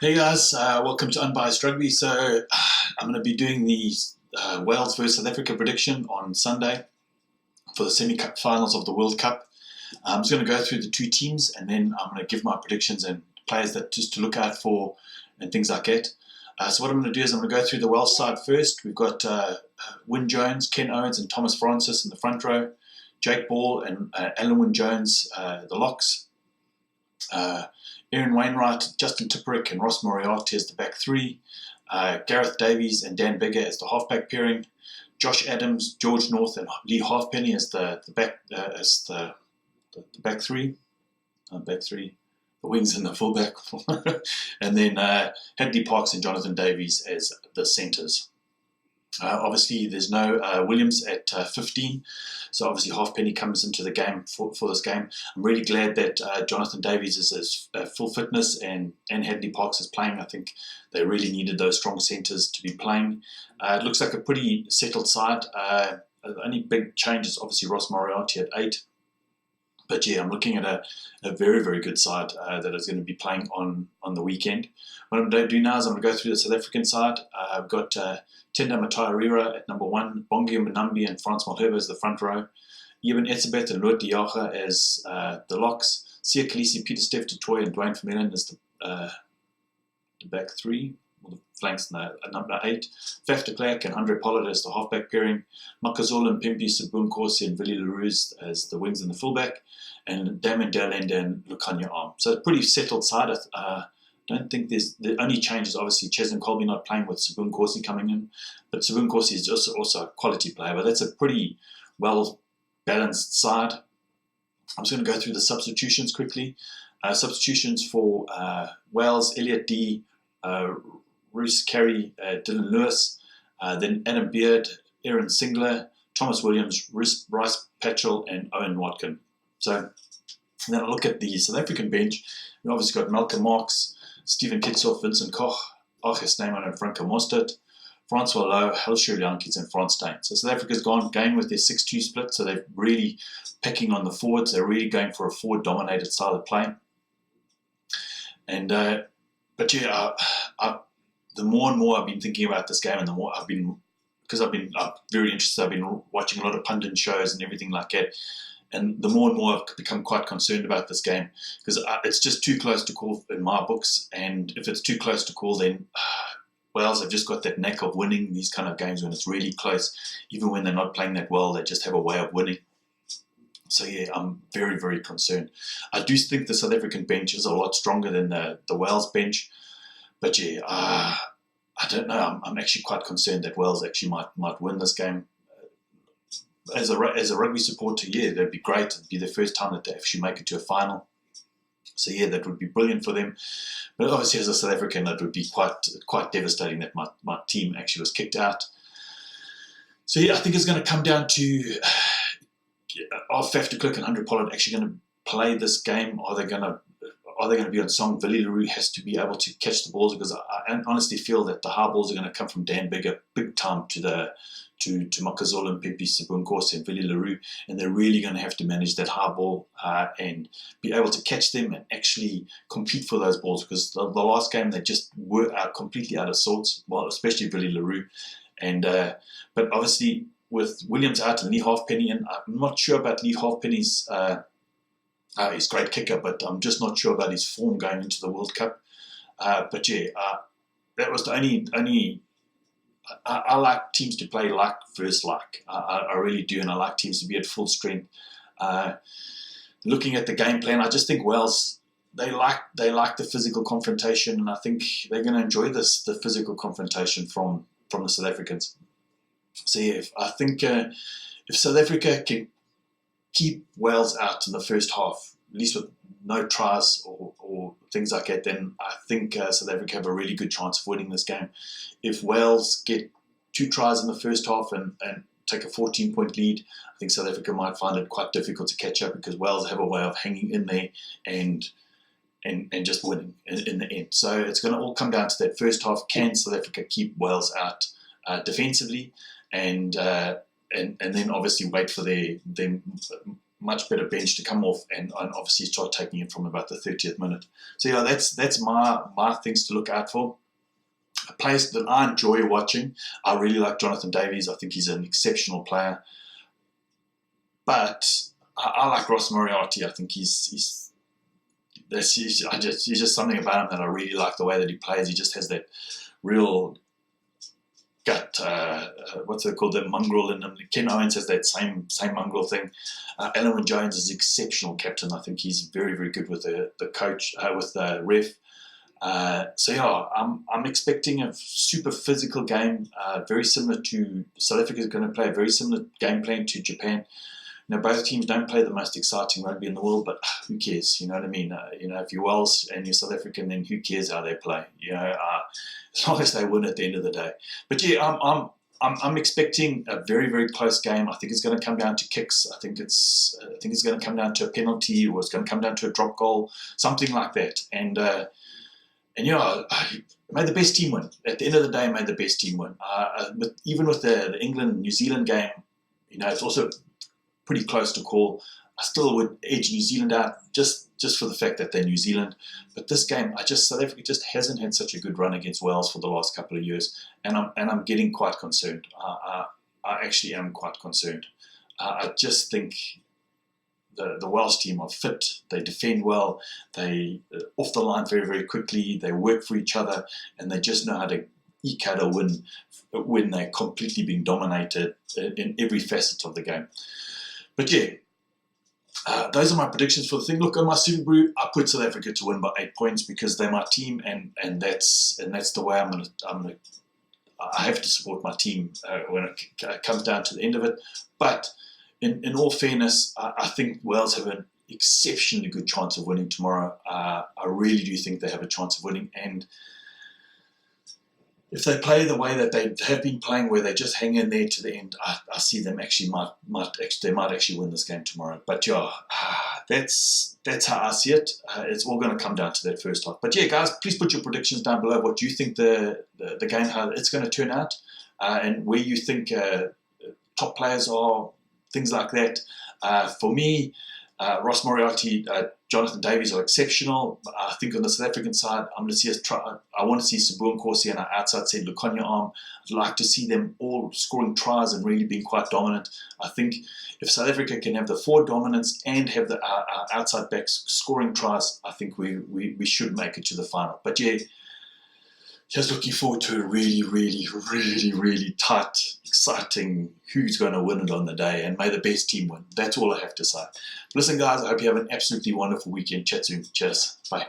Hey guys, welcome to Unbiased Rugby. So I'm going to be doing the Wales versus South Africa prediction on Sunday for the semi-cup finals of the World Cup. I'm just going to go through the two teams and then I'm going to give my predictions and players that just to look out for and things like that. So what I'm going to do is I'm going to go through the Wales side first. We've got Wyn Jones, Ken Owens and Thomas Francis in the front row, Jake Ball and Alan Wyn Jones, the locks. Aaron Wainwright, Justin Tipperick and Ross Moriarty as the back three, Gareth Davies and Dan Biggar as the halfback pairing, Josh Adams, George North and Lee Halfpenny as the back three, the wings and the fullback, and then Hadley Parkes and Jonathan Davies as the centres. Obviously, there's no Williams at 15, so obviously Halfpenny comes into the game for this game. I'm really glad that Jonathan Davies is full fitness and Hadley Parkes is playing. I think they really needed those strong centres to be playing. It looks like a pretty settled side. The only big change is obviously Ross Moriarty at 8. But yeah, I'm looking at a very, very good side that is going to be playing on the weekend. What I'm going to do now is I'm going to go through the South African side. I've got Tenda Mataiarira at number 1, Bongi Mbonambi and Frans Malherbe as the front row, Eben Etzebeth and Loet Diaga as the locks, Sia Khaleesi, Peter Steph Toy and Dwayne Vermeulen as the back three, or the flanks number 8, Faf de Klerk and Andre Pollard as the halfback pairing, Makazole and Pimpi Sabunkosi and Willie Leroux as the wings and the fullback, and Damon Delende and Lukanya Arm. So a pretty settled side. Don't think the only change is obviously Cheslin Colby not playing with Sabunkosi coming in, but Sabunkosi is just also a quality player, but that's a pretty well balanced side. I'm just going to go through the substitutions quickly. Substitutions for Wales: Elliot D, Roos Carey, Dylan Lewis, then Adam Beard, Aaron Singler, Thomas Williams, Bryce Patchell and Owen Watkin. So then I look at the South African bench. We've obviously got Malcolm Marx, Stephen Kitsoff, Vincent Koch, Argus Neyman and Franco Mostert, Francois Lowe, Halshir Jantjies and Frans Steyn. So South Africa's going with their 6-2 split, so they're really picking on the forwards. They're really going for a forward-dominated style of play. And but yeah, the more and more I've been thinking about this game, and the more I've been very interested. I've been watching a lot of pundit shows and everything like that. And the more and more I've become quite concerned about this game because it's just too close to call in my books. And if it's too close to call, then Wales have just got that knack of winning these kind of games when it's really close. Even when they're not playing that well, they just have a way of winning. So yeah, I'm very, very concerned. I do think the South African bench is a lot stronger than the Wales bench. But yeah, I don't know. I'm actually quite concerned that Wales actually might win this game. As a rugby supporter, yeah, that'd be great. It'd be the first time that they actually make it to a final. So yeah, that would be brilliant for them. But obviously, as a South African, that would be quite devastating that my team actually was kicked out. So yeah, I think it's going to come down to are Faf de Klerk and Andre Pollard actually going to play this game? Are they going to be on song? Willie Leroux has to be able to catch the balls because I honestly feel that the high balls are going to come from Dan Biggar big time to Makazole and Pepe Sabunkosi and Willie Leroux, and they're really going to have to manage that high ball and be able to catch them and actually compete for those balls because the last game they just were completely out of sorts, well, especially Willie Leroux. And but obviously with Williams out and Lee Halfpenny in, I'm not sure about Lee Halfpenny's he's a great kicker, but I'm just not sure about his form going into the World Cup. But yeah, that was the only I like teams to play like versus like. I really do, and I like teams to be at full strength. Looking at the game plan, I just think Wales they like the physical confrontation, and I think they're going to enjoy the physical confrontation from the South Africans. So yeah, I think if South Africa can keep Wales out in the first half, at least with no tries or things like that, then I think South Africa have a really good chance of winning this game. If Wales get 2 tries in the first half and take a 14-point lead, I think South Africa might find it quite difficult to catch up because Wales have a way of hanging in there and just winning in the end. So it's going to all come down to that first half. Can South Africa keep Wales out defensively and then obviously wait for them much better bench to come off and obviously start taking it from about the 30th minute. So yeah, that's my things to look out for. Players that I enjoy watching, I really like Jonathan Davies. I think he's an exceptional player. But I like Ross Moriarty. I think he's just something about him that I really like, the way that he plays. He just has that real gut, what's it called, that mongrel in him. Ken Owens has that same mongrel thing. Alan Jones is exceptional captain. I think he's very, very good with the coach, with the ref. So yeah, I'm expecting a super physical game, very similar to South Africa is going to play a very similar game plan to Japan. You know, both teams don't play the most exciting rugby in the world, but who cares? You know what I mean? You know, if you're Welsh and you're South African, then who cares how they play? You know, as long as they win at the end of the day. But yeah, I'm expecting a very, very close game. I think it's going to come down to kicks. I think it's going to come down to a penalty, or it's going to come down to a drop goal, something like that. And yeah, may the best team win. At the end of the day, may the best team win. But even with the England-New Zealand game, you know, it's also pretty close to call. I still would edge New Zealand out just for the fact that they're New Zealand. But this game, South Africa just hasn't had such a good run against Wales for the last couple of years, and I'm getting quite concerned. I actually am quite concerned. I just think the Welsh team are fit. They defend well. They off the line very, very quickly. They work for each other, and they just know how to eke out a win when they're completely being dominated in every facet of the game. But yeah, those are my predictions for the thing. Look, on my Super Brew, I put South Africa to win by 8 points because they're my team, and that's the way I have to support my team when it comes down to the end of it. But in all fairness, I think Wales have an exceptionally good chance of winning tomorrow. I really do think they have a chance of winning, and if they play the way that they have been playing, where they just hang in there to the end, I see them actually might actually win this game tomorrow. But yeah, that's how I see it. It's all going to come down to that first half. But yeah, guys, please put your predictions down below. What you think the game, how it's going to turn out, and where you think top players are, things like that. For me, Ross Moriarty, Jonathan Davies are exceptional. I think on the South African side, I'm going to see us try. I want to see Sabu Nkosi and our outside side Lukonya arm. I'd like to see them all scoring tries and really being quite dominant. I think if South Africa can have the forward dominance and have the outside backs scoring tries, I think we should make it to the final. But yeah, just looking forward to a really, really, really, really tight, exciting who's going to win it on the day, and may the best team win. That's all I have to say. Listen, guys, I hope you have an absolutely wonderful weekend. Chat soon. Cheers. Bye.